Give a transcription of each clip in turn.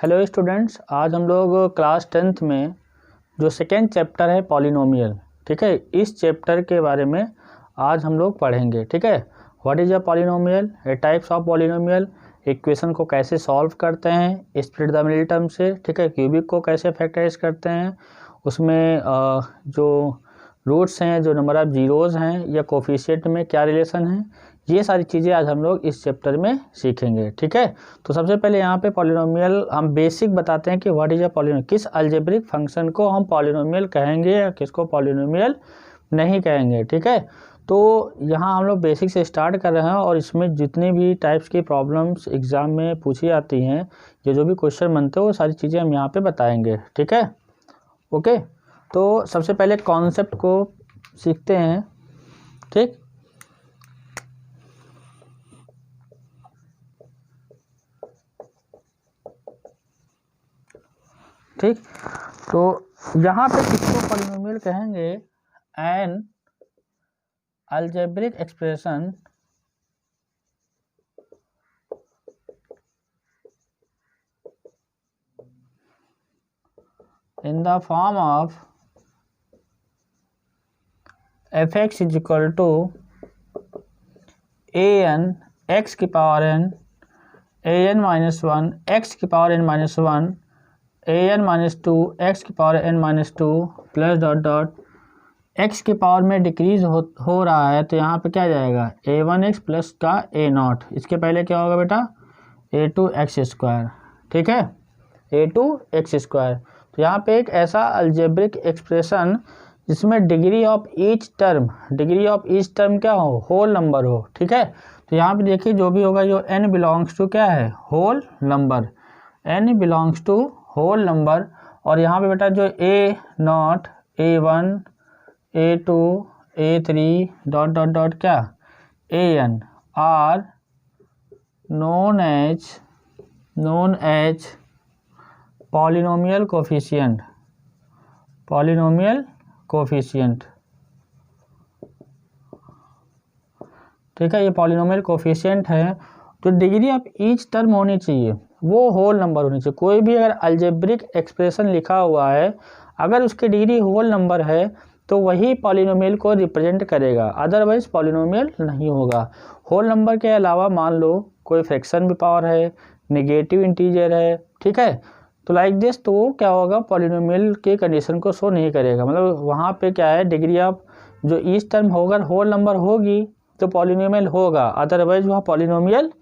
Hello students, आज हम लोग क्लास 10th में जो सेकेंड चैप्टर है पॉलिनोमियल, ठीक है, इस चैप्टर के बारे में आज हम लोग पढ़ेंगे। ठीक है, what is a polynomial, A types of polynomial, equation को कैसे सॉल्व करते हैं स्प्लिट द मिडिल टर्म से, ठीक है, क्यूबिक को कैसे फैक्टराइज करते हैं, उसमें जो रूट्स हैं, जो नंबर ऑफ जीरोज़ हैं या कोफिशिएंट में क्या रिलेशन है, ये सारी चीज़ें आज हम लोग इस चैप्टर में सीखेंगे। ठीक है, तो सबसे पहले यहाँ पे पॉलिनोमियल हम बेसिक बताते हैं कि व्हाट इज अ पॉलिनोमियल, किस अलजेब्रिक फंक्शन को हम पॉलिनोमियल कहेंगे या किसको पॉलिनोमियल नहीं कहेंगे। ठीक है, तो यहाँ हम लोग बेसिक से स्टार्ट कर रहे हैं और इसमें जितनी भी टाइप्स की प्रॉब्लम्स एग्ज़ाम में पूछी जाती हैं या जो भी क्वेश्चन बनते हैं वो सारी चीज़ें हम यहाँ पे बताएंगे। ठीक है, ओके, तो सबसे पहले कॉन्सेप्ट को सीखते हैं। ठीक, ठीक, तो यहाँ पे किसको पॉलिनोमियल कहेंगे, N algebraic expression in the form of fx is equal to an x की power n an minus 1 x की power n minus 1 an minus 2 x की power n minus 2 plus dot dot x की power में decrease हो रहा है तो यहाँ पे क्या जाएगा a1x प्लस का a0, इसके पहले क्या होगा बेटा a2x स्क्वायर। ठीक है, a2x स्क्वायर। तो यहाँ पे एक ऐसा अलजेब्रिक एक्सप्रेशन जिसमें डिग्री ऑफ ईच टर्म क्या हो, होल नंबर हो। ठीक है, तो यहाँ पे देखिए जो भी होगा, जो n बिलोंग्स टू क्या है, whole number, n belongs to whole number. और यहाँ पे बेटा जो a0, a1, a2, a3 dot dot dot क्या an are known as polynomial coefficient. ठीक है, ये पॉलिनोमियल कोफिशिएंट है। तो डिग्री ऑफ ईच टर्म होनी चाहिए, वो होल नंबर होनी चाहिए। कोई भी अगर अलजेब्रिक एक्सप्रेशन लिखा हुआ है, अगर उसकी डिग्री होल नंबर है तो वही पॉलिनोमियल को रिप्रेजेंट करेगा, अदरवाइज पॉलिनोमियल नहीं होगा। होल नंबर के अलावा मान लो कोई फ्रैक्शन भी पावर है, नेगेटिव इंटीजर है, ठीक है, तो लाइक दिस, तो वो क्या होगा, पॉलिनोमियल के कंडीशन को शो नहीं करेगा। मतलब वहाँ पे क्या है, डिग्री ऑफ जो ईच टर्म होगा होल नंबर होगी तो पॉलिनोमियल होगा, अदरवाइज वह पॉलिनोमियल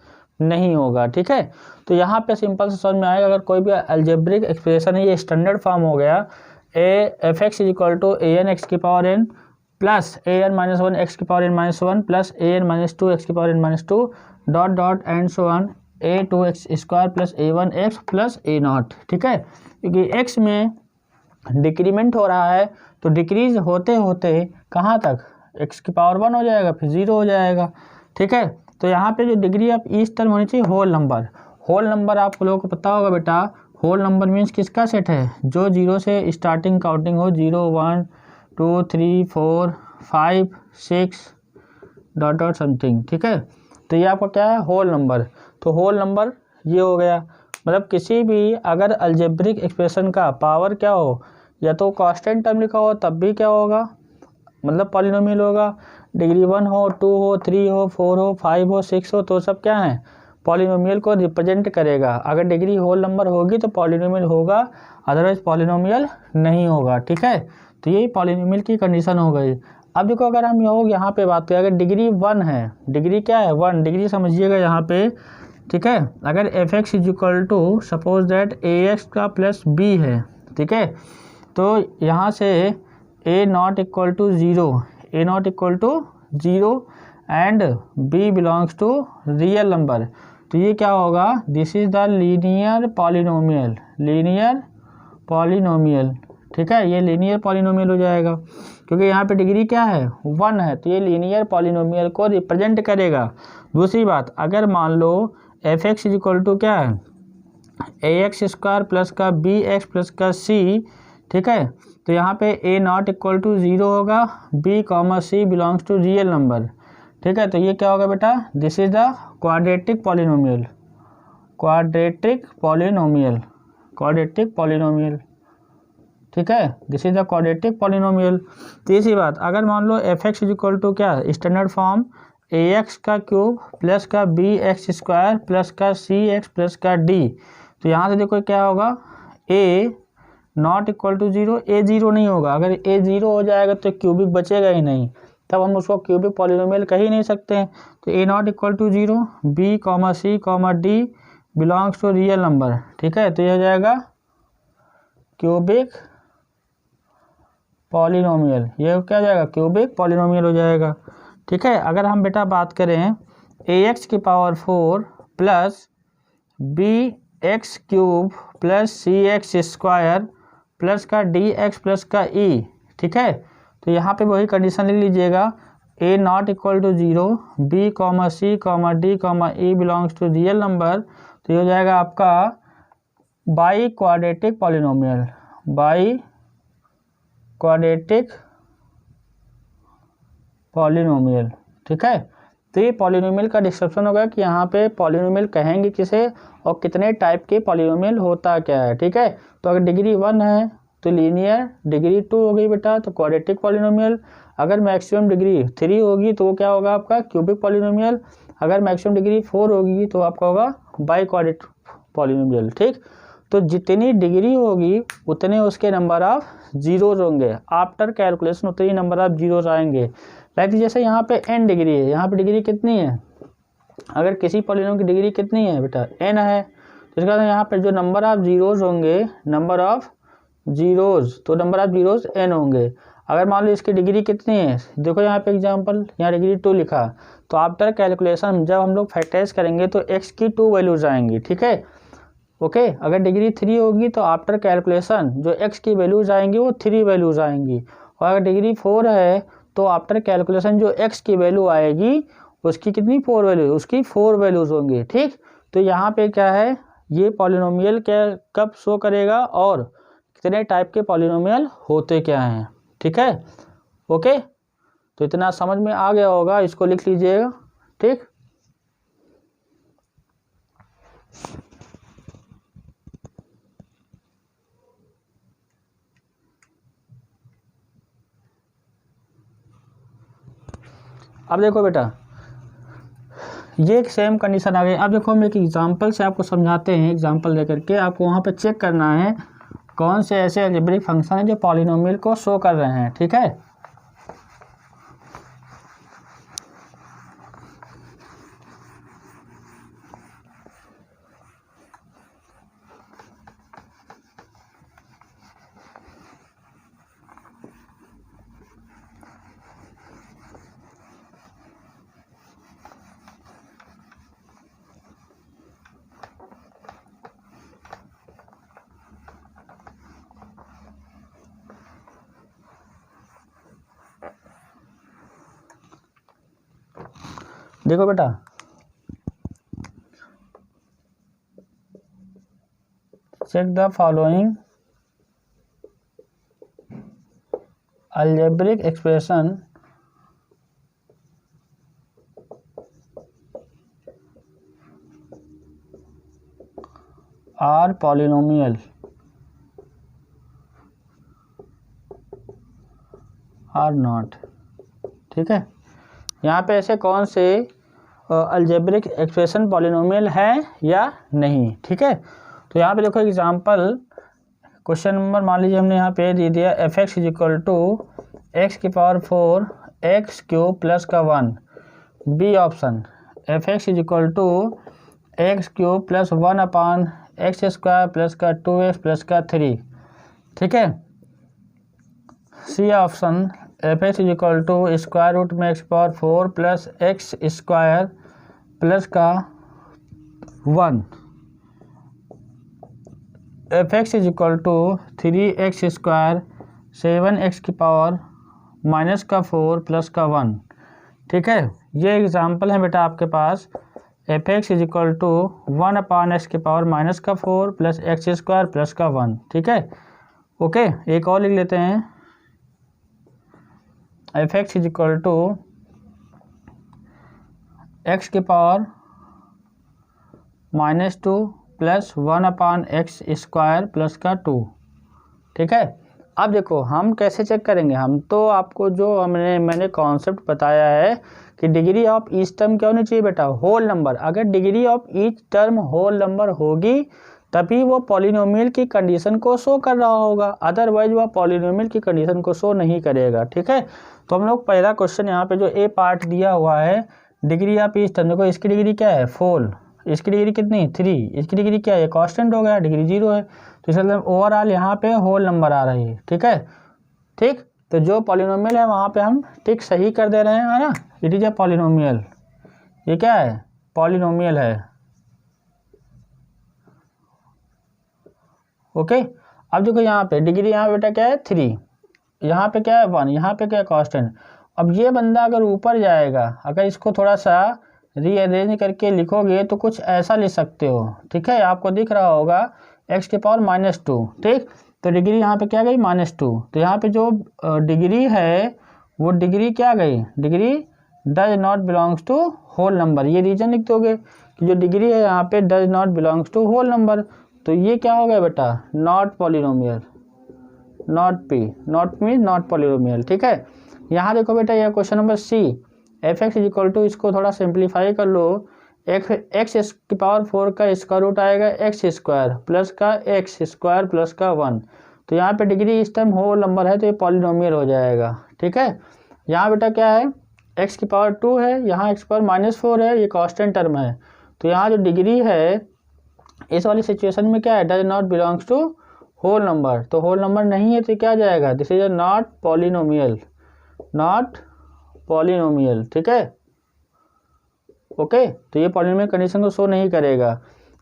नहीं होगा। ठीक है, तो यहाँ पे सिंपल से समझ में आएगा, अगर कोई भी अलजेब्रिक एक्सप्रेशन है, ये स्टैंडर्ड फॉर्म हो गया, f x is equal to a n x की power n plus a n minus 1 x की power n minus 1 plus a n minus 2 x की power n minus 2 dot dot and so on a2x square plus a1x plus a0। ठीक है, क्योंकि x में decrement हो रहा है तो डिक्रीज होते होते कहाँ तक, x की पावर 1 हो जाएगा, फिर 0 हो जाएगा। ठीक है, तो यहाँ पे जो डिग्री ऑफ ईच टर्म होनी चाहिए होल नंबर। होल नंबर आप लोगों को पता होगा बेटा, होल नंबर मीन्स किसका सेट है, जो 0 से स्टार्टिंग काउंटिंग हो, 0 1 2 3 4 5 6 डॉट डॉट समथिंग। ठीक है, तो ये आपका क्या है, होल नंबर। तो होल नंबर ये हो गया, मतलब किसी भी अगर अलजेब्रिक एक्सप्रेशन का पावर क्या हो, या तो कांस्टेंट टर्म लिखा हो तब भी क्या होगा, मतलब पॉलिनोमियल होगा। डिग्री 1 हो, 2 हो, 3 हो, 4 हो, 5 हो, 6 हो, तो सब क्या है, पॉलिनोमियल को रिप्रेजेंट करेगा। अगर डिग्री होल नंबर होगी तो पॉलिनोमियल होगा, अदरवाइज पॉलिनोमियल नहीं होगा। ठीक है, तो यही पॉलिनोमियल की कंडीशन हो गई। अब देखो, अगर हम यहाँ पे बात करें, अगर डिग्री 1 है, डिग्री क्या है 1, डिग्री समझिएगा यहाँ पे। ठीक है, अगर f x is equal to suppose that a x का प्लस बी है, ठीक है, तो यहाँ से a not equal to 0 and b belongs to real number, तो ये क्या होगा, this is the linear polynomial. ठीक है, ये लीनियर पॉलिनोमियल हो जाएगा, क्योंकि यहाँ पे डिग्री क्या है 1 है, तो ये लीनियर पॉलिनोमियल को रिप्रेजेंट करेगा। दूसरी बात, अगर मान लो F x is equal to क्या है, ए एक्स स्क्वायर प्लस का बी एक्स प्लस का सी, ठीक है, तो यहाँ पे ए नॉट इक्वल टू 0 होगा, b comma c belongs to real number. ठीक है, तो ये क्या होगा बेटा, this is the quadratic polynomial, quadratic polynomial, ठीक है, this is the quadratic polynomial. तीसरी बात, अगर मान लो F x is equal to क्या, स्टैंडर्ड फॉर्म ए एक्स का क्यूब प्लस का बी एक्स स्क्वायर प्लस का सी एक्स प्लस का डी, तो यहाँ से देखो क्या होगा, a not equal to zero, A zero नहीं होगा, अगर ए जीरो हो जाएगा तो क्यूबिक बचेगा ही नहीं, तब हम उसको क्यूबिक पॉलिनोमियल कह ही नहीं सकते हैं। तो a not equal to zero, b comma c comma d belongs to real number, ठीक है, तो ये हो जाएगा क्यूबिक पॉलिनोमियल, ये क्या हो जाएगा, क्यूबिक पॉलिनोमियल हो जाएगा, ठीक है। अगर हम बेटा बात करें ए एक्स की power 4 plus b x cube plus c x square plus का डी एक्स प्लस का ई, ठीक है, तो यहाँ पे वही कंडीशन लिख लीजिएगा, a not equal to zero, b comma c comma d comma e belongs to real number, तो ये हो जाएगा आपका biquadratic polynomial, biquadratic polynomial, ठीक है। तो ये पॉलिनोमियल का डिस्क्रिप्शन होगा कि यहाँ पे पॉलिनोमियल कहेंगे किसे और कितने टाइप के पॉलिनोमियल होता क्या है, ठीक है। तो अगर डिग्री 1 है तो लीनियर, डिग्री 2 हो गई बेटा तो क्वाड्रेटिक पॉलिनोमियल, अगर मैक्सिमम डिग्री 3 होगी तो वो क्या होगा आपका क्यूबिक पॉलिनोमियल, अगर मैक्सिमम डिग्री 4 होगी तो आपका होगा बाई क्वाड्रेटिक पॉलिनोमियल, ठीक। तो जितनी डिग्री होगी उतने उसके नंबर ऑफ जीरोज होंगे, आफ्टर कैलकुलेशन उतनी नंबर ऑफ जीरोज आएंगे। लाइक जैसे यहाँ पे n डिग्री है, यहाँ पे डिग्री कितनी है, अगर किसी पॉलिनोमियल की डिग्री कितनी है बेटा n है, तो इसका यहाँ पे जो नंबर ऑफ जीरोज होंगे, नंबर ऑफ जीरोज, तो नंबर ऑफ जीरोज n होंगे। अगर मान लो इसकी डिग्री कितनी है, देखो यहाँ पे एग्जांपल, यहाँ डिग्री 2 लिखा, तो आफ्टर कैलकुलेशन जब हम लोग फैक्टराइज करेंगे तो x की 2 वैल्यूज आएंगी, ठीक है, ओके। अगर डिग्री 3 होगी तो आफ्टर कैलकुलेशन जो x की वैल्यूज आएंगी वो 3 वैल्यूज आएंगी, और अगर डिग्री 4 है तो आफ्टर कैलकुलेशन जो x की वैल्यू आएगी उसकी कितनी 4 वैल्यू, उसकी 4 वैल्यूज होंगी, ठीक। तो यहाँ पे क्या है, ये पॉलिनोमियल क्या कब शो करेगा और कितने टाइप के पॉलिनोमियल होते क्या हैं, ठीक है, ओके। तो इतना समझ में आ गया होगा, इसको लिख लीजिएगा, ठीक। अब देखो बेटा ये एक सेम कंडीशन आ गई। अब देखो हम एक एग्जांपल से आपको समझाते हैं, एग्जांपल लेकर के आपको वहाँ पे चेक करना है कौन से ऐसे अलजेब्रिक फंक्शन है जो पॉलिनोमियल को शो कर रहे हैं, ठीक है। देखो बेटा check the following algebraic expression are polynomial or not, ठीक है। यहाँ पे ऐसे कौन से अलजेब्रिक एक्सप्रेशन पॉलिनोमियल है या नहीं, ठीक है। तो यहाँ पे देखो एग्जांपल क्वेश्चन नंबर मान लीजिए हमने यहाँ पे दे दिया f x is equal to x की पावर 4 एक्स क्यूब प्लस का 1, b option f x is equal to x cube plus 1 upon x square plus का 2x प्लस का 3, ठीक है। C option f x is equal to square root में x power 4 plus x square plus का 1, f x is equal to 3x square 7x की power minus का 4 plus का 1, ठीक है। ये एग्जांपल है बेटा आपके पास, f x is equal to 1 upon x की पावर माइनस का 4 प्लस एक्स स्क्वायर प्लस का 1, ठीक है, ओके। एक और लिख लेते हैं, f x is equal to x की पावर -2 प्लस 1/x² प्लस का 2। ठीक है, अब देखो हम कैसे चेक करेंगे। हम तो आपको जो मैंने कॉन्सेप्ट बताया है कि डिग्री ऑफ ईच टर्म क्या होनी चाहिए बेटा, होल नंबर। अगर degree of each term whole number होगी तभी वो पॉलिनोमियल की कंडीशन को शो कर रहा होगा, अदरवाइज वह पॉलिनोमियल की कंडीशन को शो नहीं करेगा। ठीक है, तो हम लोग पहला क्वेश्चन यहाँ पे जो ए पार्ट दिया हुआ है, डिग्री ऑफ ईच टर्म, देखो इसकी डिग्री क्या है 4, इसकी डिग्री कितनी 3, इसकी डिग्री क्या है, कांस्टेंट हो गया, डिग्री 0 है, तो इसका मतलब ओवरऑल यहाँ पे होल नंबर आ रही है। ठीक है, ठीक, तो जो पॉलिनोमियल है वहाँ पे हम टिक सही कर दे रहे हैं, है ना, इट इज ए पॉलिनोमियल। ये क्या है, पॉलिनोमियल है। ओके, अब देखो यहाँ पे डिग्री, यहाँ बेटा क्या है 3, यहाँ पे क्या है 1, यहाँ पे क्या है कांस्टेंट। अब ये बंदा अगर ऊपर जाएगा, अगर इसको थोड़ा सा रीअरेंज करके लिखोगे तो कुछ ऐसा लिख सकते हो। ठीक है, आपको दिख रहा होगा x⁻²। ठीक, तो डिग्री यहाँ पे क्या गई -2, तो यहाँ पे जो डिग्री है वो डिग्री क्या गई, degree does not belongs to whole number. ये रीजन लिख दोगे कि जो डिग्री है यहाँ पे does not belongs to whole number, तो ये क्या हो गया बेटा, not polynomial, not P, not mean not polynomial. ठीक है, यहाँ देखो बेटा ये क्वेश्चन नंबर सी, f(x) = इसको थोड़ा सिंप्लीफाई कर लो, x⁴ का स्क्वायर रूट आएगा x² प्लस का x² प्लस का 1, तो यहाँ पे डिग्री इस टाइम होल नंबर है तो ये पॉलिनोमियल हो जाएगा। ठीक है, यहाँ बेटा क्या है x⁻² है, यहाँ x⁻⁻4 है, ये कांस्टेंट टर्म है, तो यहाँ जो डिग्री है इस वाली सिचुएशन में क्या है, does not belongs to whole number, तो होल नंबर नहीं है तो क्या जाएगा, this is a not polynomial, not polynomial. ठीक है, ओके, तो ये पॉलिनोमियल कंडीशन को शो नहीं करेगा।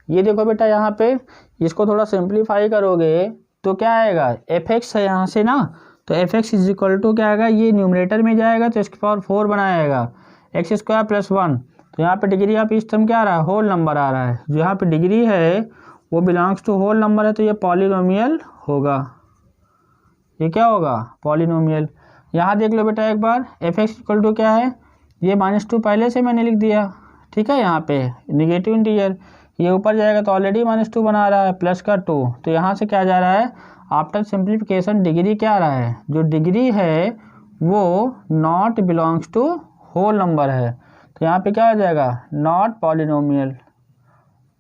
ये देखो बेटा यहाँ पे इसको थोड़ा सिंप्लीफाई करोगे तो क्या आएगा, f(x) है यहाँ से ना, तो f(x) = क्या आएगा, ये न्यूमरेटर में जाएगा तो x⁴ बनाएगा x² प्लस 1, तो यहाँ पे डिग्री ऑफ ईच टर्म क्या आ रहा है, होल नंबर आ रहा है, जो यहाँ पे डिग्री है वो बिलोंग्स टू होल नंबर है, तो ये पॉलिनोमियल होगा। ये क्या होगा, पॉलिनोमियल। यहाँ देख लो बेटा एक बार, f(x) = क्या है, ये -2 पहले से मैंने लिख दिया। ठीक है, यहाँ पे निगेटिव इंटीजर, ये ऊपर जाएगा तो ऑलरेडी -2 बना रहा है, प्लस का 2, तो यहाँ से क्या जा रहा है, आफ्टर सिंप्लीफिकेशन डिग्री क्या आ रहा है, जो डिग्री है वो not belongs to whole number है, तो यहाँ पे क्या हो जाएगा, नॉट पॉलिनोमियल,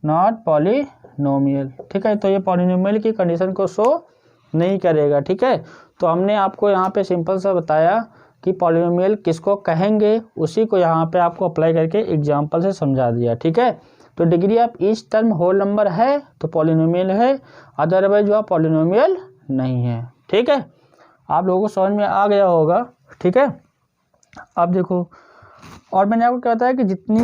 नॉट पॉलिनोमियल। ठीक है, तो ये पॉलिनोमियल की कंडीशन को शो नहीं करेगा। ठीक है, तो हमने आपको यहाँ पे सिंपल सा बताया कि पॉलिनोमियल किसको कहेंगे, उसी को यहाँ पे आपको अप्लाई करके एग्जांपल से समझा दिया। ठीक है, तो degree of each term whole number है तो पॉलिनोमियल है, अदरवाइज वह पॉलिनोमियल नहीं है। ठीक है, आप लोगों को समझ में आ गया होगा। ठीक है, अब देखो, और मैंने आपको क्या बताया कि जितनी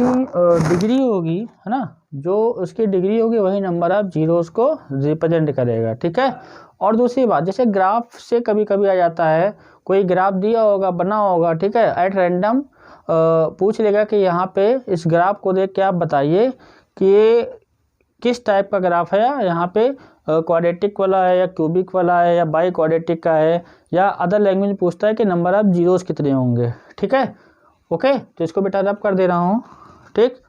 डिग्री होगी, है ना, जो उसकी डिग्री होगी वही नंबर ऑफ जीरोस को रिप्रेजेंट करेगा। ठीक है, और दूसरी बात, जैसे ग्राफ से कभी कभी आ जाता है, कोई ग्राफ दिया होगा, बना होगा, ठीक है, एट रैंडम पूछ लेगा कि यहाँ पे इस ग्राफ को देख के आप बताइए कि ये किस टाइप का ग्राफ है, यहाँ पे क्वाड्रेटिक वाला है या क्यूबिक वाला है या बाई क्वाड्रेटिक का है, या अदर लैंग्वेज पूछता है कि नंबर ऑफ जीरोस कितने होंगे। ठीक है, ओके, तो इसको बेटा रब कर दे रहा हूँ। ठीक,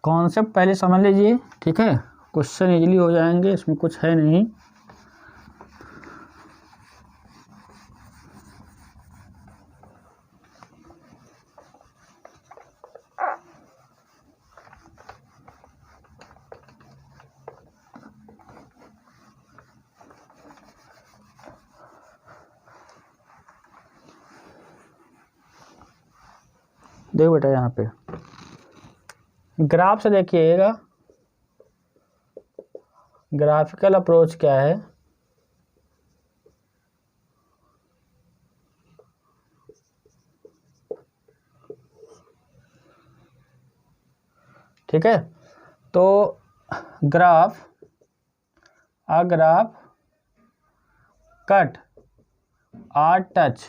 कॉन्सेप्ट पहले समझ लीजिए। ठीक है, क्वेश्चन इजीली हो जाएंगे, इसमें कुछ है नहीं। देखो बेटा यहाँ पे ग्राफ से देखिएगा, ग्राफिकल अप्रोच क्या है। ठीक है, तो graph, a graph cut or touch,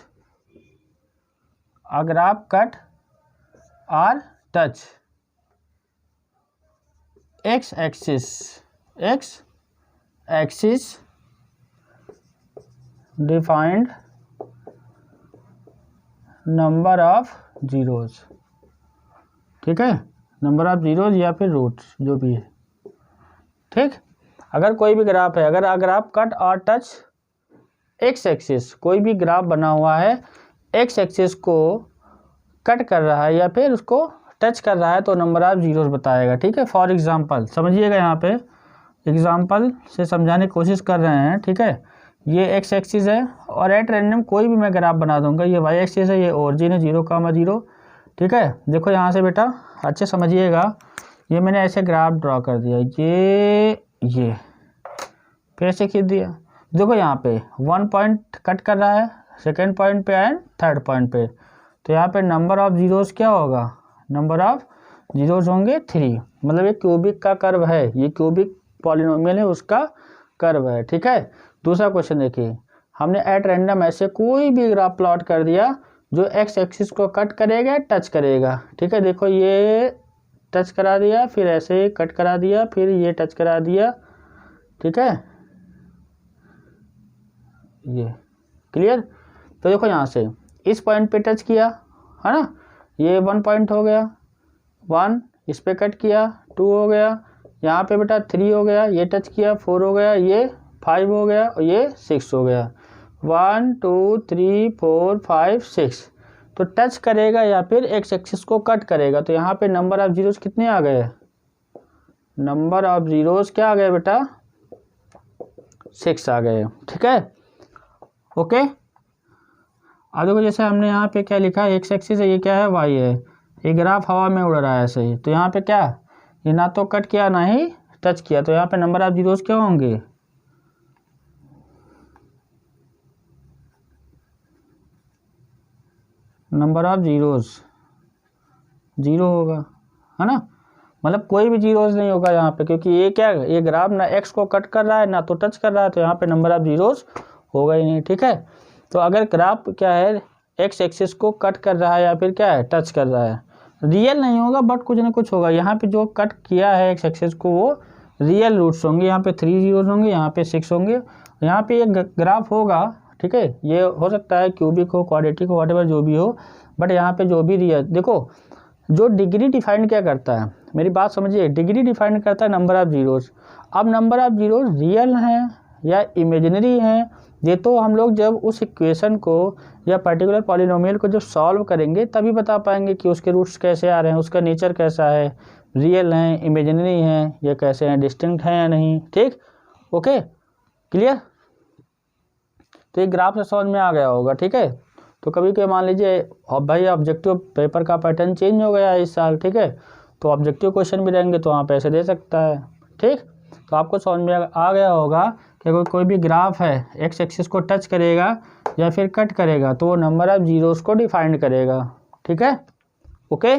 a graph cut or touch x axis defined number of zeros, ठीक है, नंबर ऑफ जीरोज या फिर रूट्स जो भी है, ठीक। अगर कोई भी ग्राफ है, अगर आप कट और टच एक्स एक्सिस, कोई भी ग्राफ बना हुआ है एक्स एक्सिस को कट कर रहा है या फिर उसको टच कर रहा है तो नंबर ऑफ जीरोज बताएगा, ठीक है। फॉर एग्जांपल समझिएगा, यहाँ पे एग्जांपल से समझाने की कोशिश कर रहे हैं, ठीक है। ये एक्स एक्सिस है और एट रैंडम कोई भी मैं ग्राफ बना दूंगा, ये वाई एक्सिस है, ये ओरिजिन है 0,0, ठीक है। देखो यहाँ से बेटा अच्छे समझिएगा, ये मैंने ऐसे ग्राफ ड्रॉ कर दिया, ये फिर ऐसे खींच दिया। देखो यहाँ पे 1 पॉइंट कट कर रहा है, सेकेंड पॉइंट पे एंड थर्ड पॉइंट पे, तो यहाँ पे नंबर ऑफ जीरोस क्या होगा, नंबर ऑफ जीरोस होंगे 3, मतलब ये क्यूबिक का कर्व है, ये क्यूबिक पॉलिनोमियल है उसका कर्व है, ठीक है। दूसरा क्वेश्चन देखिए, हमने एट रैंडम ऐसे कोई भी ग्राफ प्लॉट कर दिया जो एक्स एक्सिस को कट करेगा टच करेगा, ठीक है। देखो ये टच करा दिया, फिर ऐसे कट करा दिया, फिर ये टच करा दिया, ठीक है, ये क्लियर। तो देखो यहाँ से इस पॉइंट पे टच किया है ना, ये 1 पॉइंट हो गया, 1 इस पे कट किया 2 हो गया, यहाँ पे बेटा 3 हो गया, ये टच किया 4 हो गया, ये 5 हो गया और ये 6 हो गया, 1 2 3 4 5 6। तो टच करेगा या फिर एक्स एक्सिस को कट करेगा, तो यहाँ पे नंबर ऑफ जीरोस कितने आ गए, नंबर ऑफ जीरोस क्या आ गए बेटा 6 आ गए, ठीक है, ओके। अब देखो जैसे हमने यहाँ पे क्या लिखा है, एक्स एक्सिस है, ये क्या है वाई है, ये ग्राफ हवा में उड़ रहा है ऐसे ही, तो यहाँ पे क्या, ये ना तो कट किया ना ही टच किया, तो यहाँ पे नंबर ऑफ जीरोस क्या होंगे, नंबर ऑफ जीरोस 0 होगा, है ना, मतलब कोई भी जीरोस नहीं होगा यहाँ पे, क्योंकि ये क्या है, ये ग्राफ ना एक्स को कट कर रहा है ना तो टच कर रहा है, तो यहाँ पे नंबर ऑफ जीरोस होगा ही नहीं, ठीक है। तो अगर ग्राफ क्या है एक्स एक्सिस को कट कर रहा है या फिर क्या है टच कर रहा है, रियल नहीं होगा बट कुछ ना कुछ होगा, यहाँ पे जो कट किया है एक्स एक्सिस को वो रियल रूट्स होंगे, यहाँ पे 3 जीरोस होंगे, यहाँ पे 6 होंगे, यहाँ पे एक ग्राफ होगा, ठीक है। ये हो सकता है क्यूबिक हो, क्वाड्रेटिक हो, व्हाटएवर जो भी हो, बट यहाँ पे जो भी रियल, देखो जो डिग्री डिफाइन क्या करता है, मेरी बात समझिए, डिग्री डिफाइन करता है नंबर ऑफ जीरोस। अब नंबर ऑफ जीरोस रियल हैं या इमेजिनरी हैं, ये तो हम लोग जब उस इक्वेशन को या पर्टिकुलर पॉलिनोमियल को जब सॉल्व करेंगे तभी बता पाएंगे कि उसके रूट्स कैसे आ रहे हैं, उसका नेचर कैसा है, रियल हैं, इमेजिनरी हैं, या कैसे हैं, डिस्टिंक्ट हैं या नहीं, ठीक, ओके क्लियर। तो ये ग्राफ से समझ में आ गया होगा, ठीक है। तो कभी कभी मान लीजिए अब भाई ऑब्जेक्टिव पेपर का पैटर्न चेंज हो गया है इस साल, ठीक है, तो ऑब्जेक्टिव क्वेश्चन भी रहेंगे तो वहाँ पे ऐसे दे सकता है, ठीक। तो आपको समझ में आ गया होगा कि अगर कोई भी ग्राफ है एक्स एक्सिस को टच करेगा या फिर कट करेगा तो वो नंबर ऑफ जीरोस को डिफाइन करेगा, ठीक है, ओके।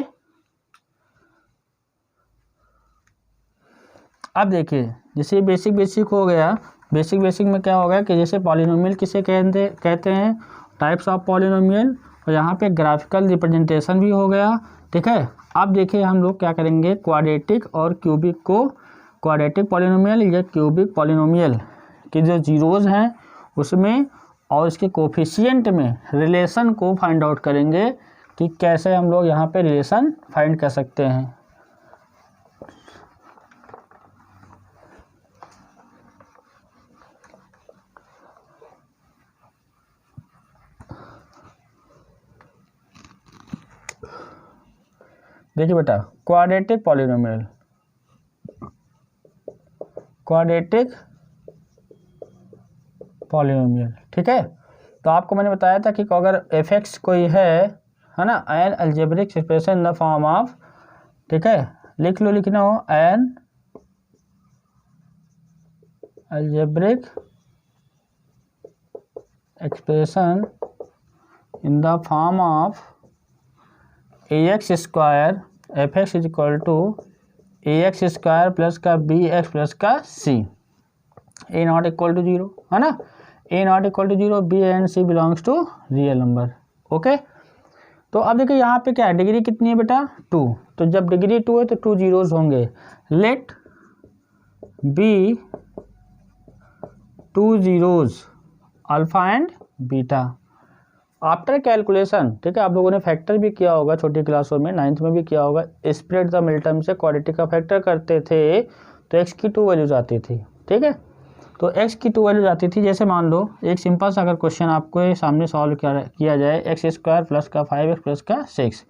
अब देखिए जैसे बेसिक हो गया, बेसिक में क्या होगा कि जैसे पॉलिनोमियल किसे कहते हैं, टाइप्स ऑफ पॉलिनोमियल, और यहाँ पे ग्राफिकल रिप्रेजेंटेशन भी हो गया, ठीक है। अब देखिए हम लोग क्या करेंगे, क्वाड्रेटिक और क्यूबिक को, क्वाड्रेटिक पॉलिनोमियल या क्यूबिक पॉलिनोमियल के जो जीरोज हैं उसमें और इसके कोफिशिएंट में रिलेशन को फाइंड आउट करेंगे कि कैसे हम लोग यहाँ पे रिलेशन फाइंड कर सकते हैं। देखिए बेटा क्वाड्रेटिक पॉलिनोमियल, क्वाड्रेटिक पॉलिनोमियल, ठीक है। तो आपको मैंने बताया था कि अगर एफ एक्स कोई है ना, an algebraic expression in the form of, ठीक है, लिख लो, लिखना हो an algebraic expression in the form of a x square f x is equal to a x square plus का बी एक्स प्लस का c, a not equal to 0, है ना, a not equal to 0, b and c belongs to real number, okay. तो अब देखिए यहाँ पे क्या है, डिग्री कितनी है बेटा 2, तो जब डिग्री 2 है तो 2 जीरोस होंगे, let be 2 zeros alpha and beta. After calculation, ठीक है, आप लोगों ने फैक्टर भी किया होगा छोटी क्लासों में, 9th में भी किया होगा, स्प्लिट द मिडटर्म से क्वाड्रेटिक का फैक्टर करते थे तो x की 2 वैल्यूज आती थी, ठीक है। तो x की 2 वैल्यूज आती थी, जैसे मान लो एक सिंपल सा अगर क्वेश्चन आपको सामने सॉल्व किया जाए, x² प्लस का 5x प्लस का 6,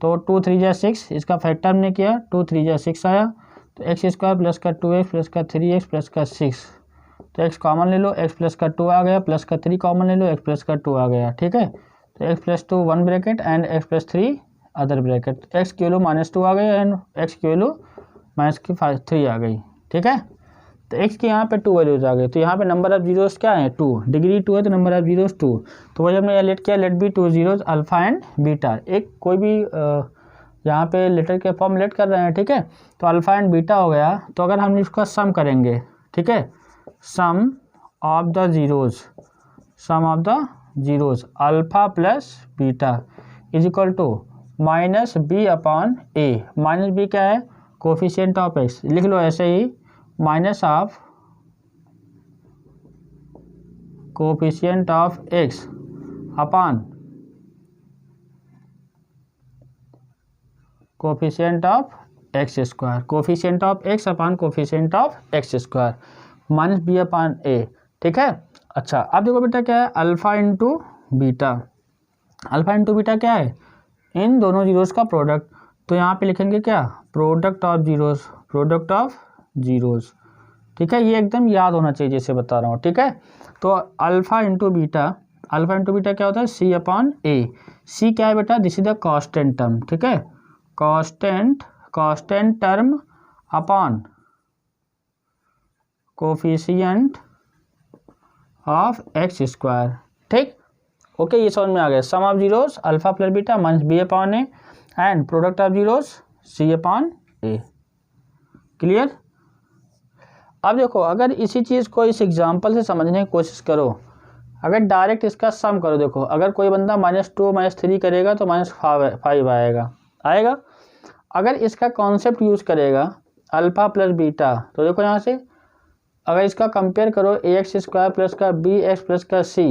तो 2 3 जा 6, इसका फैक्टर हमने किया, 2 3 जा 6 आया, तो x² प्लस का 2x प्लस का 3x प्लस का 6, तो x कॉमन ले लो, x प्लस का 2 आ गया, प्लस का 3 कॉमन ले लो, x प्लस का 2 आ गया, ठीक है। तो x plus 2 1 bracket and x plus 3 other bracket, x की वैल्यू -2 आ गई एंड x की वैल्यू -3 आ गई, ठीक है। तो x की यहाँ पे 2 वैल्यूज आ गई, तो यहाँ पे नंबर ऑफ जीरोस क्या है 2, डिग्री 2 है तो नंबर ऑफ जीरोस 2, तो वही हमने लेट किया, let be 2 zeros alpha and beta, एक कोई भी यहाँ पे लेटर के फॉर्म लेट कर रहे हैं, ठीक है। तो अल्फा एंड बीटा हो गया, तो अगर हम इसका सम करेंगे, ठीक है, sum of the zeros, sum of the zeros alpha plus beta is equal to minus B upon a, minus b क्या है कोफिशिएंट ऑफ एक्स, लिख लो ऐसे ही, minus of coefficient of x upon coefficient of x square, coefficient of x upon coefficient of x square minus B upon a, ठीक है। अच्छा अब देखो बेटा क्या है, alpha into beta, alpha into beta क्या है, इन दोनों जीरोस का प्रोडक्ट, तो यहाँ पे लिखेंगे क्या, product of zeros, product of zeros, ठीक है। ये एकदम याद होना चाहिए जैसे बता रहा हूँ, ठीक है। तो alpha into beta, alpha into beta क्या होता है, सी अपॉन ए, सी क्या है बेटा, this is the constant term, ठीक है, constant term upon coefficient of x square, ठीक, ओके, ये समझ में आ गया। Sum of zeros alpha plus beta minus B upon A and product of zeros C upon A, clear. अब देखो अगर इसी चीज़ को इस एग्जांपल से समझने की कोशिश करो, अगर डायरेक्ट इसका सम करो, देखो अगर कोई बंदा -2 -3 करेगा तो -5 आएगा, अगर इसका कॉन्सेप्ट यूज़ करेगा अल्फा प्लस बीटा, तो देखो यहाँ से अगर इसका कंपेयर करो ax² प्लस का bx प्लस का c,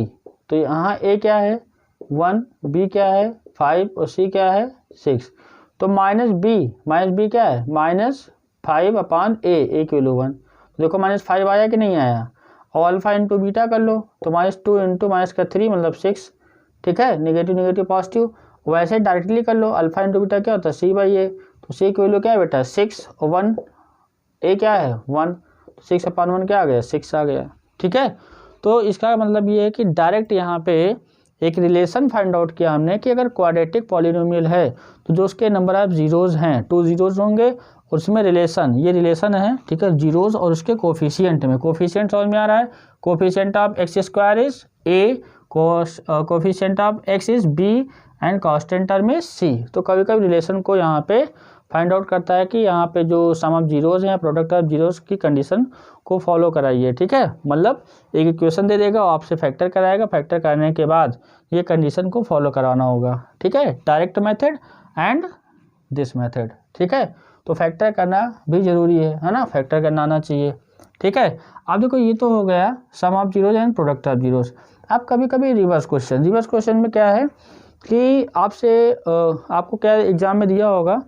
तो यहाँ a क्या है 1, b क्या है 5 और c क्या है 6, तो -b क्या है -5 अपॉन a की वैल्यू 1, तो देखो -5 आया कि नहीं आया, और अल्फा इंटू बीटा कर लो तो -2 इंटू -3 मतलब 6, ठीक है, नेगेटिव नेगेटिव पॉजिटिव, वैसे डायरेक्टली कर लो, अल्फा इंटू बीटा क्या होता है c/a, तो c की वैल्यू क्या है बेटा 6 और 1, a क्या है 1, 6 अपॉन 1 क्या आ गया 6 आ गया, ठीक है। तो इसका मतलब ये है कि डायरेक्ट यहाँ पे एक रिलेशन फाइंड आउट किया हमने कि अगर क्वाड्रेटिक पॉलिनोमियल है तो जो उसके नंबर ऑफ जीरोज हैं 2 जीरोज होंगे, उसमें रिलेशन, ये रिलेशन है, ठीक है, जीरोज और उसके कोफिशिएंट में, कोफिशिएंट समझ में आ रहा है, coefficient of x square is a, coefficient of x is b and constant term is c, तो कभी कभी रिलेशन को यहाँ पे फाइंड आउट करता है कि यहाँ पे जो सम ऑफ जीरोज हैं प्रोडक्ट ऑफ जीरोज की कंडीशन को फॉलो कराइए, ठीक है, मतलब एक इक्वेशन दे देगा और आपसे फैक्टर कराएगा, फैक्टर करने के बाद ये कंडीशन को फॉलो कराना होगा, ठीक है, direct method and this method, ठीक है। तो फैक्टर करना भी ज़रूरी है ना, फैक्टर करना आना चाहिए, ठीक है। अब देखो ये तो हो गया sum of zeros and product of zeros. अब कभी कभी रिवर्स क्वेश्चन में क्या है कि आपको क्या एग्जाम में दिया होगा,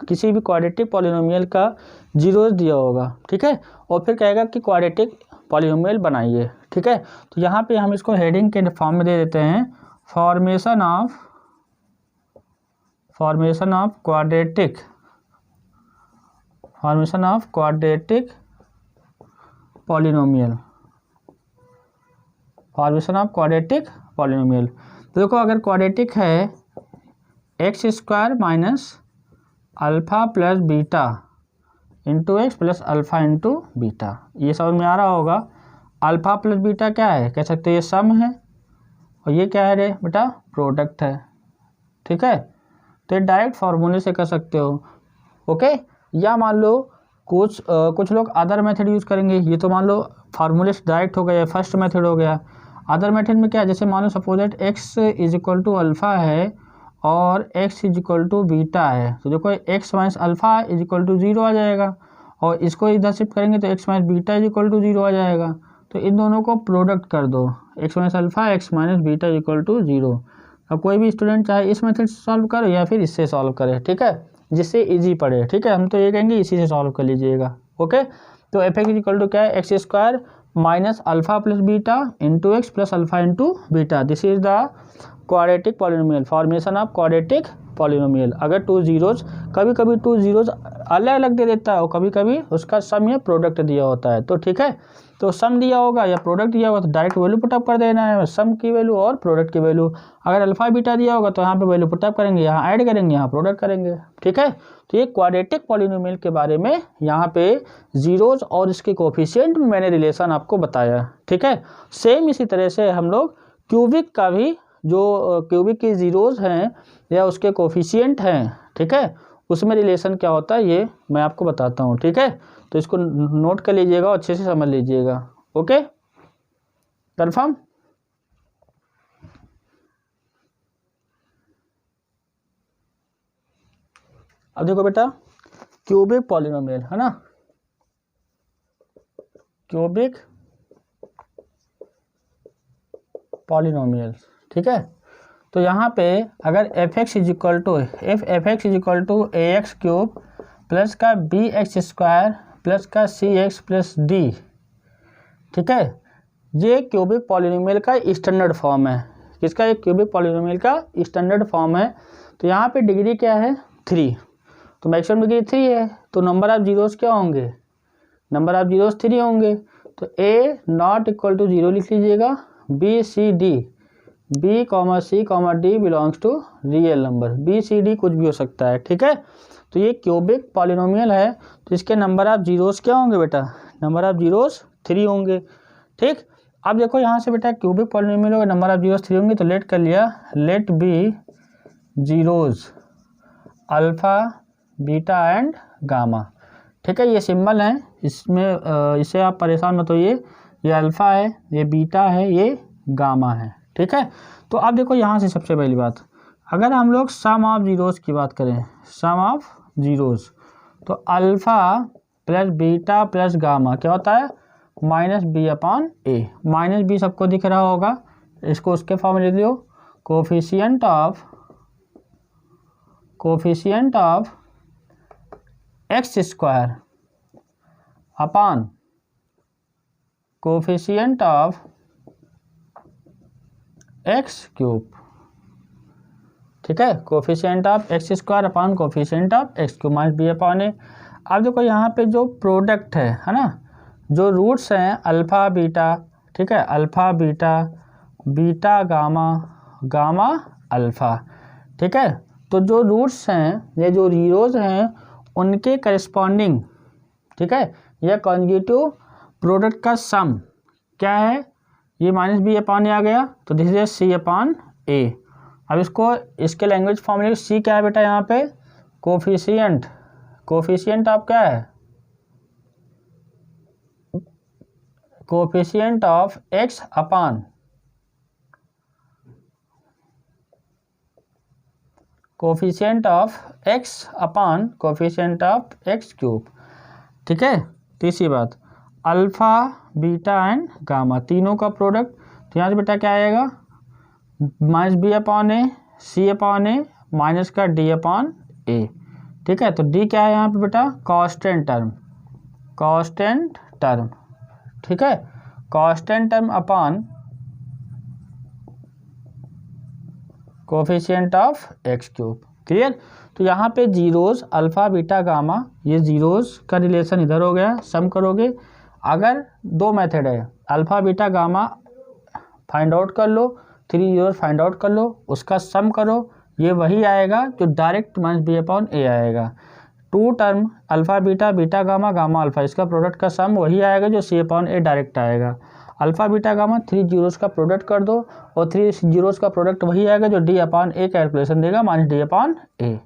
किसी भी क्वाड्रेटिक पॉलिनोमियल का जीरोज दिया होगा, ठीक है, और फिर कहेगा कि क्वाड्रेटिक पॉलिनोमियल बनाइए, ठीक है। तो यहाँ पे हम इसको हेडिंग के फॉर्म में दे देते हैं, फॉर्मेशन ऑफ क्वाड्रेटिक पॉलिनोमियल, तो देखो अगर क्वाड्रेटिक है x² minus alpha plus beta into x plus alpha into beta, ये समझ में आ रहा होगा। अल्फा प्लस बीटा क्या है, कह सकते हैं ये सम है, और ये क्या है रे बेटा प्रोडक्ट है, ठीक है। तो ये डायरेक्ट फार्मूले से कर सकते हो, ओके। या मान लो कुछ लोग अदर मेथड यूज़ करेंगे, ये तो मान लो फार्मूले से डायरेक्ट हो गया, फर्स्ट मेथड हो गया। अदर मेथड में क्या है, जैसे मान लो suppose that x is equal to alpha है और x is equal to beta है, तो देखो x minus alpha is equal to 0 आ जाएगा, और इसको इधर शिफ्ट करेंगे तो x minus beta is equal to 0 आ जाएगा। तो इन दोनों को प्रोडक्ट कर दो, x minus alpha x minus beta equal to 0। अब कोई भी स्टूडेंट चाहे इस मेथड से सॉल्व करे या फिर इससे सॉल्व करे, ठीक है, जिससे इजी पड़े, ठीक है। हम तो ये कहेंगे इसी से सॉल्व कर लीजिएगा, ओके। तो एफ एक्स इक्वल टू क्या है, x square minus alpha plus beta into x plus alpha into beta. This is the quadratic polynomial, formation of quadratic polynomial. अगर टू जीरोज, कभी कभी टू जीरोज अलग अलग दे देता है और कभी कभी उसका सम या प्रोडक्ट दिया होता है, तो ठीक है। तो सम दिया होगा या प्रोडक्ट दिया होगा तो डायरेक्ट वैल्यू पुटअप कर देना है, सम की वैल्यू और प्रोडक्ट की वैल्यू। अगर अल्फा बीटा दिया होगा तो यहाँ पे वैल्यू पुटअप करेंगे, यहाँ ऐड करेंगे, यहाँ प्रोडक्ट करेंगे, ठीक है। तो ये क्वाड्रेटिक पॉलिनोमियल के बारे में यहाँ पे जीरोज और इसके कोफिशिएंट में मैंने रिलेशन आपको बताया, ठीक है। सेम इसी तरह से हम लोग क्यूबिक का भी, जो क्यूबिक के जीरोज हैं या उसके कोफिशिएंट हैं, ठीक है, उसमें रिलेशन क्या होता है ये मैं आपको बताता हूँ, ठीक है। तो इसको नोट कर लीजिएगा और अच्छे से समझ लीजिएगा, ओके, कंफर्म। अब देखो बेटा, क्यूबिक पॉलिनोमियल है ना, क्यूबिक पॉलिनोमियल, ठीक है। तो यहाँ पे अगर f x is equal to f x is equal to a x cube plus का बी एक्स स्क्वायर प्लस का सी एक्स प्लस डी, ठीक है, ये क्यूबिक पॉलिनोमियल का स्टैंडर्ड फॉर्म है। किसका? एक क्यूबिक पॉलिनोमियल का स्टैंडर्ड फॉर्म है। तो यहाँ पे डिग्री क्या है? 3। तो मैक्सिमम डिग्री 3 है, तो नंबर ऑफ जीरोस क्या होंगे? नंबर ऑफ जीरोस 3 होंगे। तो ए नॉट इक्वल टू 0 लिख लीजिएगा, b c d, b comma c comma d belongs to real number, b c d कुछ भी हो सकता है, ठीक है। तो ये क्यूबिक पॉलिनोमियल है, तो इसके नंबर ऑफ जीरोस क्या होंगे बेटा? नंबर ऑफ जीरोस 3 होंगे, ठीक। अब देखो यहाँ से बेटा क्यूबिक पॉलिनोमियल होगा, नंबर ऑफ जीरोस 3 होंगे, तो लेट कर लिया, let be zeros alpha beta and gamma, ठीक है। ये सिंबल है, इसमें इससे आप परेशान मत होइए, ये अल्फ़ा है, ये बीटा है, ये गामा है, ठीक है। तो अब देखो यहाँ से सबसे पहली बात, अगर हम लोग सम ऑफ जीरोस की बात करें, सम ऑफ जीरोस, तो alpha plus beta plus gamma क्या होता है? Minus B upon a. Minus b सबको दिख रहा होगा, इसको उसके फॉर्म में लिख लो, coefficient of x square upon coefficient of x cube, ठीक है। Coefficient of x square upon coefficient of x cube minus B upon a. अब देखो यहाँ पे जो प्रोडक्ट है ना, जो रूट्स हैं अल्फ़ा बीटा, ठीक है, alpha beta, beta gamma, gamma alpha, ठीक है। तो जो रूट्स हैं, ये जो जीरोज हैं, उनके करस्पॉन्डिंग, ठीक है, यह कॉन्जिटिव प्रोडक्ट का सम क्या है? ये माइनस बी अपॉन ए आ गया, तो this is C upon a. अब इसको इसके लैंग्वेज फॉर्म में सी क्या है बेटा? यहाँ पे कोफिशिएंट, कोफिशिएंट ऑफ क्या है? Coefficient of x upon coefficient of x upon coefficient of x cube, ठीक है। तीसरी बात, अल्फ़ा बीटा एंड गामा तीनों का प्रोडक्ट, तो यहाँ से बेटा क्या आएगा? Minus B upon A, C upon a, minus का डी अपॉन ए, ठीक है। तो डी क्या है यहाँ पे बेटा? कांस्टेंट टर्म, कांस्टेंट टर्म, ठीक है, constant term upon coefficient of x cube, clear. तो यहाँ पे जीरोस अल्फ़ा बीटा गामा, ये जीरोस का रिलेशन इधर हो गया, सम करोगे। अगर दो मेथड है, alpha beta gamma find out कर लो, 3 जीरोस फाइंड आउट कर लो, उसका सम करो, ये वही आएगा जो डायरेक्ट माइनस बी अपॉन ए आएगा। 2 term alpha beta, beta gamma, gamma alpha, इसका प्रोडक्ट का सम वही आएगा जो सी अपॉन ए डायरेक्ट आएगा। अल्फ़ा बीटा गामा 3 जीरोस का प्रोडक्ट कर दो और 3 जीरोस का प्रोडक्ट वही आएगा जो डी अपॉन ए कैलकुलेशन देगा, माइनस डी अपॉन ए,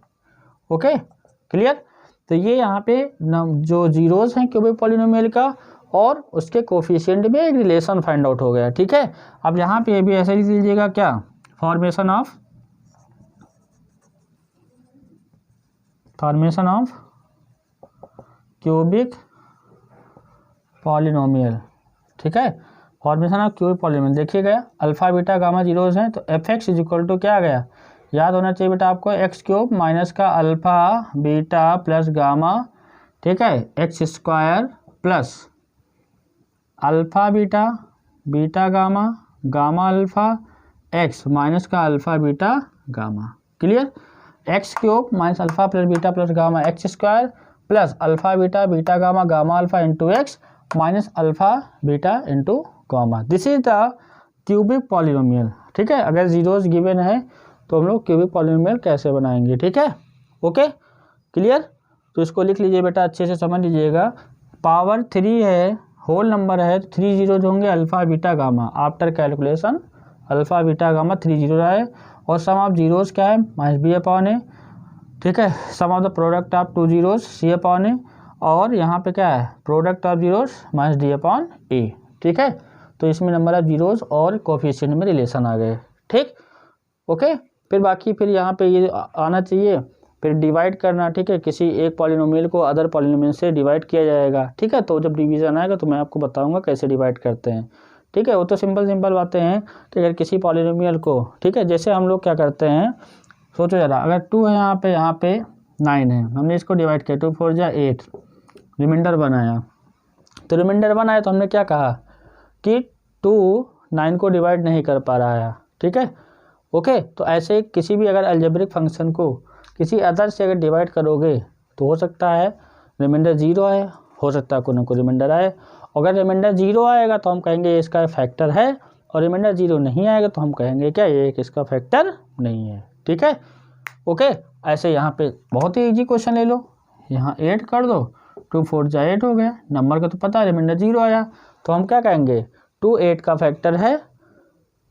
ओके, क्लियर। तो ये यहाँ पे जो जीरोस हैं क्यूबिक पॉलिनोमियल का और उसके कोफिशिएंट में एक रिलेशन फाइंड आउट हो गया, ठीक है। अब यहाँ पे भी ऐसे लिख लीजिएगा, क्या? फॉर्मेशन ऑफ क्यूबिक पॉलिनोमियल, ठीक है। फॉर्मेशन ऑफ क्यूबिक पॉलिनोमियल देखिएगा, अल्फा बीटा गामा जीरोज हैं, तो f x is equal to क्या आ गया, याद होना चाहिए बेटा आपको, एक्स क्यूब माइनस का अल्फा बीटा प्लस गामा, ठीक है, x square plus alpha beta beta gamma gamma alpha x minus का alpha beta gamma. Clear. X cube minus alpha plus beta plus gamma x square plus alpha beta beta gamma gamma alpha into x minus alpha beta into gamma. This is the cubic polynomial. ठीक है, अगर zeros given है तो हम लोग cubic polynomial कैसे बनाएंगे। ठीक है, ओके क्लियर। तो इसको लिख लीजिए बेटा, अच्छे से समझ लीजिएगा। पावर 3 है, होल नंबर है, तो 3 जीरोज होंगे alpha beta gamma. After calculation alpha beta gamma 3 zero आए, और सम ऑफ जीरोज क्या है, माइनस बी अपॉन ए। ठीक है, sum of the product of 2 zeros c upon a, और यहाँ पे क्या है, product of zeros minus d upon a. ठीक है, तो इसमें नंबर ऑफ जीरोज और कोफिशिएंट में रिलेशन आ गए। ठीक, ओके। फिर बाकी फिर यहाँ पे ये आना चाहिए, फिर डिवाइड करना। ठीक है, किसी एक पॉलिनोमियल को अदर पॉलिनोमियल से डिवाइड किया जाएगा। ठीक है, तो जब डिवीजन आएगा तो मैं आपको बताऊंगा कैसे डिवाइड करते हैं। ठीक है, वो तो सिंपल बातें हैं कि अगर किसी पॉलिनोमियल को, ठीक है, जैसे हम लोग क्या करते हैं, सोचो ज़रा, अगर 2 है यहाँ पे 9 है, हमने इसको डिवाइड किया, 2 4 जा 8, रिमाइंडर बनाया। तो रिमाइंडर बनाया तो हमने क्या कहा कि 2 9 को डिवाइड नहीं कर पा रहा है। ठीक है, ओके। तो ऐसे किसी भी अगर अलजेब्रिक फंक्शन को किसी अदर से अगर डिवाइड करोगे तो हो सकता है रिमाइंडर 0 आए, हो सकता है कोई ना कोई रिमाइंडर आए। अगर रिमाइंडर 0 आएगा तो हम कहेंगे इसका फैक्टर है, और रिमाइंडर 0 नहीं आएगा तो हम कहेंगे क्या, ये इसका फैक्टर नहीं है। ठीक है, ओके। ऐसे यहाँ पे बहुत ही इजी क्वेश्चन ले लो, यहाँ 8 कर दो, 2 4 जा 8 हो गया, नंबर का तो पता है, रिमाइंडर 0 आया तो हम क्या कहेंगे, 2 8 का फैक्टर है,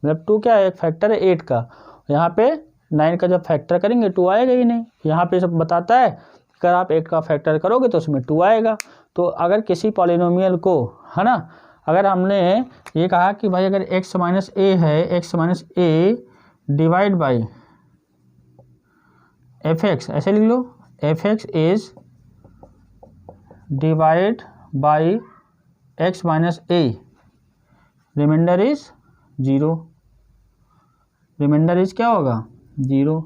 मतलब 2 क्या है, एक फैक्टर है 8 का। यहाँ पे 9 का जब फैक्टर करेंगे 2 आएगा ही नहीं। यहाँ पे सब बताता है अगर आप 8 का फैक्टर करोगे तो उसमें 2 आएगा। तो अगर किसी पॉलिनोमियल को, है ना, अगर हमने ये कहा कि भाई अगर x माइनस ए है, x minus a divide by f x, ऐसे लिख लो, F x is divide by x minus a, remainder is 0, remainder is क्या होगा 0।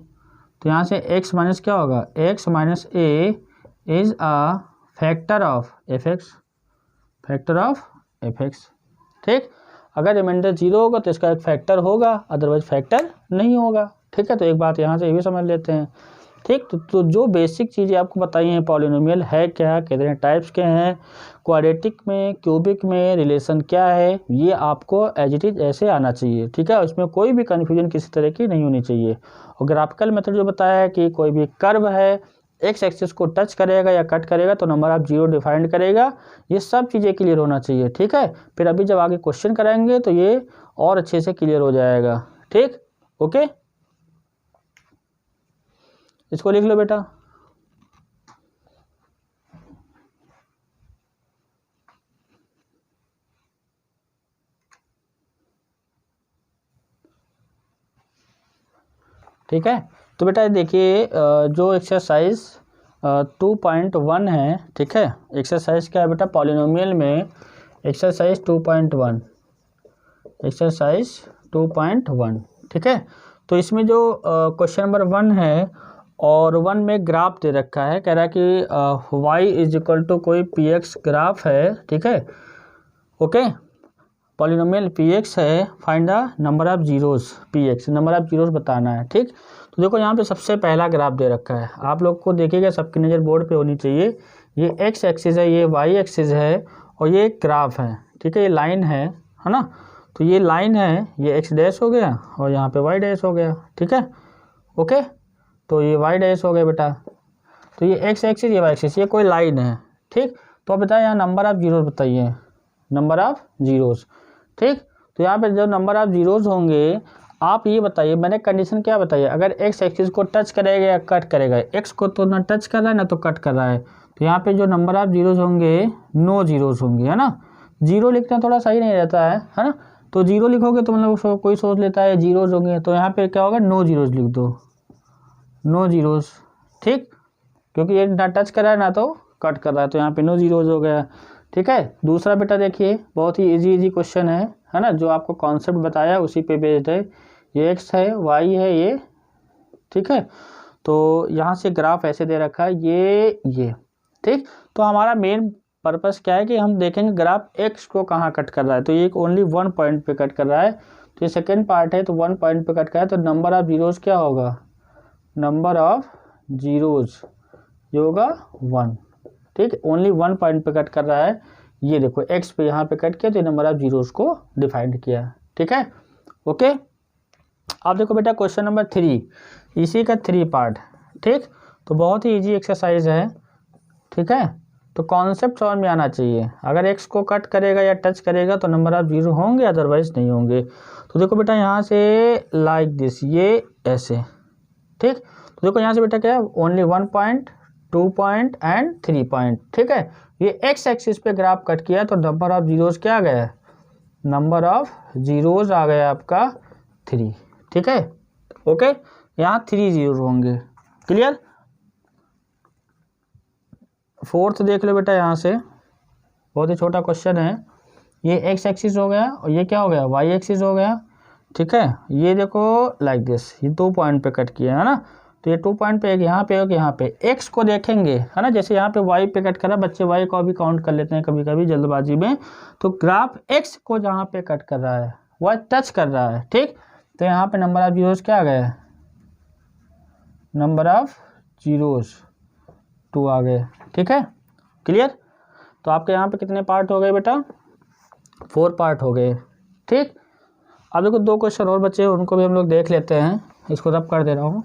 तो यहाँ से x माइनस क्या होगा, x minus A is a factor of F x, factor of F x. ठीक, अगर रिमाइंडर 0 होगा तो इसका एक फैक्टर होगा, अदरवाइज फैक्टर नहीं होगा। ठीक है, तो एक बात यहाँ से ये भी समझ लेते हैं। ठीक, तो जो बेसिक चीज़ें आपको बताई हैं, पॉलिनोमियल है क्या, कितने टाइप्स के हैं, क्वाड्रेटिक में, क्यूबिक में रिलेशन क्या है, ये आपको एज इट इज ऐसे आना चाहिए। ठीक है, उसमें कोई भी कन्फ्यूजन किसी तरह की नहीं होनी चाहिए। और ग्राफिकल मेथड जो बताया है कि कोई भी कर्व है, एक्स एक्सिस को टच करेगा या कट करेगा तो नंबर ऑफ 0 डिफाइंड करेगा, ये सब चीज़ें क्लियर होना चाहिए। ठीक है, फिर अभी जब आगे क्वेश्चन कराएंगे तो ये और अच्छे से क्लियर हो जाएगा। ठीक, ओके, इसको लिख लो बेटा। ठीक है, तो बेटा देखिए, जो एक्सरसाइज 2.1 है, ठीक है, एक्सरसाइज क्या है बेटा, पॉलिनोमियल में एक्सरसाइज 2.1, एक्सरसाइज 2.1। ठीक है, तो इसमें जो क्वेश्चन नंबर 1 है, और 1 में ग्राफ दे रखा है, कह रहा है कि y इज इक्वल टू कोई px ग्राफ है। ठीक है, ओके, पॉलिनोमियल px है, find the number of zeros, px number of zeros बताना है। ठीक, तो देखो यहाँ पे सबसे पहला ग्राफ दे रखा है, आप लोग को देखिएगा, सबकी नज़र बोर्ड पे होनी चाहिए। ये x एक्सिस है, ये y एक्सिस है, और ये एक ग्राफ है। ठीक है, ये लाइन है ना, तो ये लाइन है, ये x डैश हो गया और यहाँ पे y डैश हो गया। ठीक है, ओके, तो ये y डैश हो गया बेटा, तो ये x एक्सिस, ये y एक्सिस, ये कोई लाइन है। ठीक, तो अब बताइए यहाँ नंबर ऑफ जीरोस बताइए, नंबर ऑफ जीरोस। ठीक, तो यहाँ पे जो नंबर ऑफ जीरोस होंगे, आप ये बताइए, मैंने कंडीशन क्या बताइए, अगर x एक्सिस को टच करेगा या कट करेगा, x को तो ना टच कर रहा है ना तो कट कर रहा है, तो यहाँ पे जो नंबर ऑफ जीरोस होंगे, नो जीरोस होंगे, है ना। 0 लिखना थोड़ा सही नहीं रहता है ना, तो 0 लिखोगे तो मतलब कोई सोच लेता है जीरोस होंगे, तो यहाँ पे क्या होगा, नो जीरोस लिख दो, नो जीरोस। ठीक, क्योंकि ये ना टच कर रहा है ना तो कट कर रहा है, तो यहाँ पे नो जीरोस हो गया। ठीक है। दूसरा बेटा देखिए, बहुत ही इजी क्वेश्चन है ना, जो आपको कॉन्सेप्ट बताया उसी पे बेस्ड है। ये x है, y है ये, ठीक है। तो यहाँ से ग्राफ ऐसे दे रखा है, ये ठीक। तो हमारा मेन पर्पस क्या है कि हम देखेंगे ग्राफ x को कहाँ कट कर रहा है। तो ये ओनली 1 पॉइंट पे कट कर रहा है, तो ये सेकेंड पार्ट है, तो 1 पॉइंट पे कट कर रहा है, तो नंबर ऑफ जीरोज क्या होगा, नंबर ऑफ जीरोज ये होगा 1, ठीक। ओनली 1 पॉइंट पे कट कर रहा है, ये देखो x पे यहाँ पे कट किया, तो नंबर ऑफ जीरोज को डिफाइंड किया, ठीक है। ओके, अब देखो बेटा क्वेश्चन नंबर 3, इसी का 3 पार्ट, ठीक। तो बहुत ही इजी एक्सरसाइज है, ठीक है। तो कॉन्सेप्ट समझ में आना चाहिए, अगर x को कट करेगा या टच करेगा तो नंबर ऑफ जीरो होंगे, अदरवाइज नहीं होंगे। तो देखो बेटा यहाँ से लाइक दिस, ये ऐसे, ठीक। तो देखो यहाँ से बेटा क्या है, only 1 point, 2 point and 3 point, ठीक है। ये x एक्सिस पे ग्राफ कट किया तो नंबर ऑफ जीरोज क्या आ गया, नंबर ऑफ जीरोज आ गया आपका 3, ठीक है। ओके, यहाँ 3 जीरो होंगे, क्लियर। फोर्थ देख लो बेटा, यहाँ से बहुत ही छोटा क्वेश्चन है। ये x एक्सिस हो गया और ये क्या हो गया, y एक्सिस हो गया, ठीक है। ये देखो लाइक दिस, ये 2 पॉइंट पे कट किया है ना, तो ये 2 पॉइंट पे एक यहाँ पे एक यहाँ पे। x को देखेंगे है ना, जैसे यहाँ पे y पे कट करा, बच्चे y को भी काउंट कर लेते हैं कभी कभी जल्दबाजी में। तो ग्राफ x को जहाँ पे कट कर रहा है, y टच कर रहा है, ठीक। तो यहाँ पे नंबर ऑफ जीरोज क्या आ गया, नंबर ऑफ जीरोज 2 आ गए, ठीक है, क्लियर। तो आपके यहाँ पे कितने पार्ट हो गए बेटा, 4 पार्ट हो गए, ठीक। अब देखो 2 क्वेश्चन और बचे, उनको भी हम लोग देख लेते हैं, इसको रब कर दे रहा हूँ।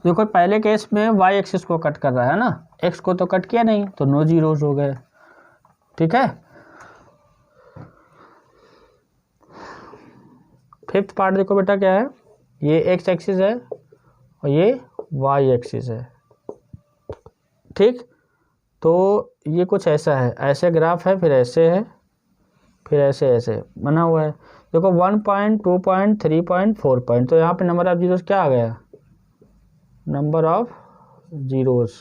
देखो पहले केस में y एक्सिस को कट कर रहा है ना, x को तो कट किया नहीं, तो नो जीरोज हो गए, ठीक है। फिफ्थ पार्ट देखो बेटा क्या है, ये x एक्सिस है और ये y एक्सिस है, ठीक। तो ये कुछ ऐसा है, ऐसे ग्राफ है, फिर ऐसे है, फिर ऐसे ऐसे बना हुआ है। देखो 1 पॉइंट, 2 पॉइंट, 3 पॉइंट, 4 पॉइंट, तो यहाँ पे नंबर ऑफ जीरोज क्या आ गया, number of zeros,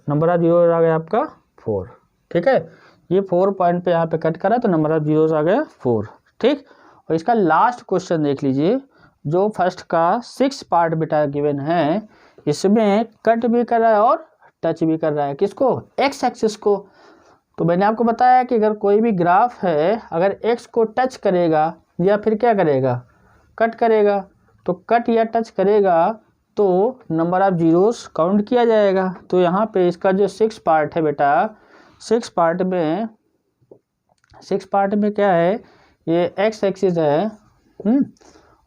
number of zeros आ गया आपका 4, ठीक है। ये 4 पॉइंट पे यहाँ पे कट करा तो नंबर ऑफ जीरोज आ गया 4, ठीक। और इसका लास्ट क्वेश्चन देख लीजिए, जो फर्स्ट का 6 पार्ट बेटा गिवन है, इसमें कट भी कर रहा है और टच भी कर रहा है, किसको, x एक्सिस को। तो मैंने आपको बताया कि अगर कोई भी ग्राफ है, अगर x को टच करेगा या फिर क्या करेगा, कट करेगा, तो कट या टच करेगा तो नंबर ऑफ जीरोस काउंट किया जाएगा। तो यहाँ पे इसका जो 6 पार्ट है बेटा, 6 पार्ट में क्या है, ये x एक्सिस है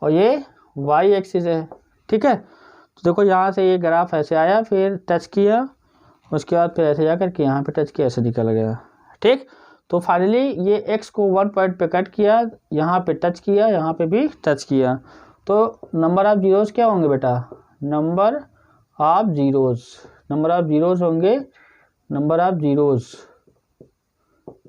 और ये y एक्सिस है, ठीक है। तो देखो यहाँ से ये ग्राफ ऐसे आया, फिर टच किया, उसके बाद फिर ऐसे जा करके यहाँ पे टच किया, ऐसे निकल गया, ठीक। तो फाइनली ये x को 1 पॉइंट पे कट किया, यहाँ पे टच किया, यहाँ पे भी टच किया, तो नंबर ऑफ जीरोज क्या होंगे बेटा, नंबर ऑफ जीरोज होंगे, नंबर ऑफ जीरोज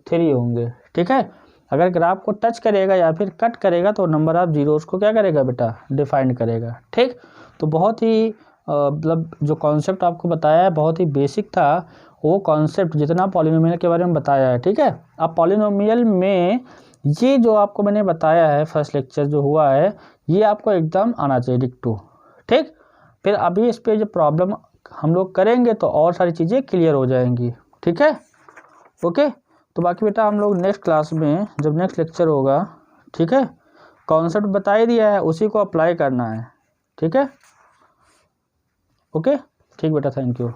3 होंगे, ठीक है। अगर ग्राफ को टच करेगा या फिर कट करेगा तो नंबर ऑफ जीरोज को क्या करेगा बेटा, डिफाइन करेगा, ठीक। तो बहुत ही मतलब जो कॉन्सेप्ट आपको बताया है बहुत ही बेसिक था, वो कॉन्सेप्ट जितना पॉलिनोमियल के बारे में बताया है, ठीक है। अब पॉलिनोमियल में ये जो आपको मैंने बताया है, फर्स्ट लेक्चर जो हुआ है, ये आपको एकदम आना चाहिए डिक्टो, ठीक। फिर अभी इस पर जो प्रॉब्लम हम लोग करेंगे तो और सारी चीज़ें क्लियर हो जाएंगी, ठीक है। ओके, तो बाकी बेटा हम लोग नेक्स्ट क्लास में जब नेक्स्ट लेक्चर होगा, ठीक है, कॉन्सेप्ट बता ही दिया है, उसी को अप्लाई करना है, ठीक है। ओके, ठीक बेटा, थैंक यू।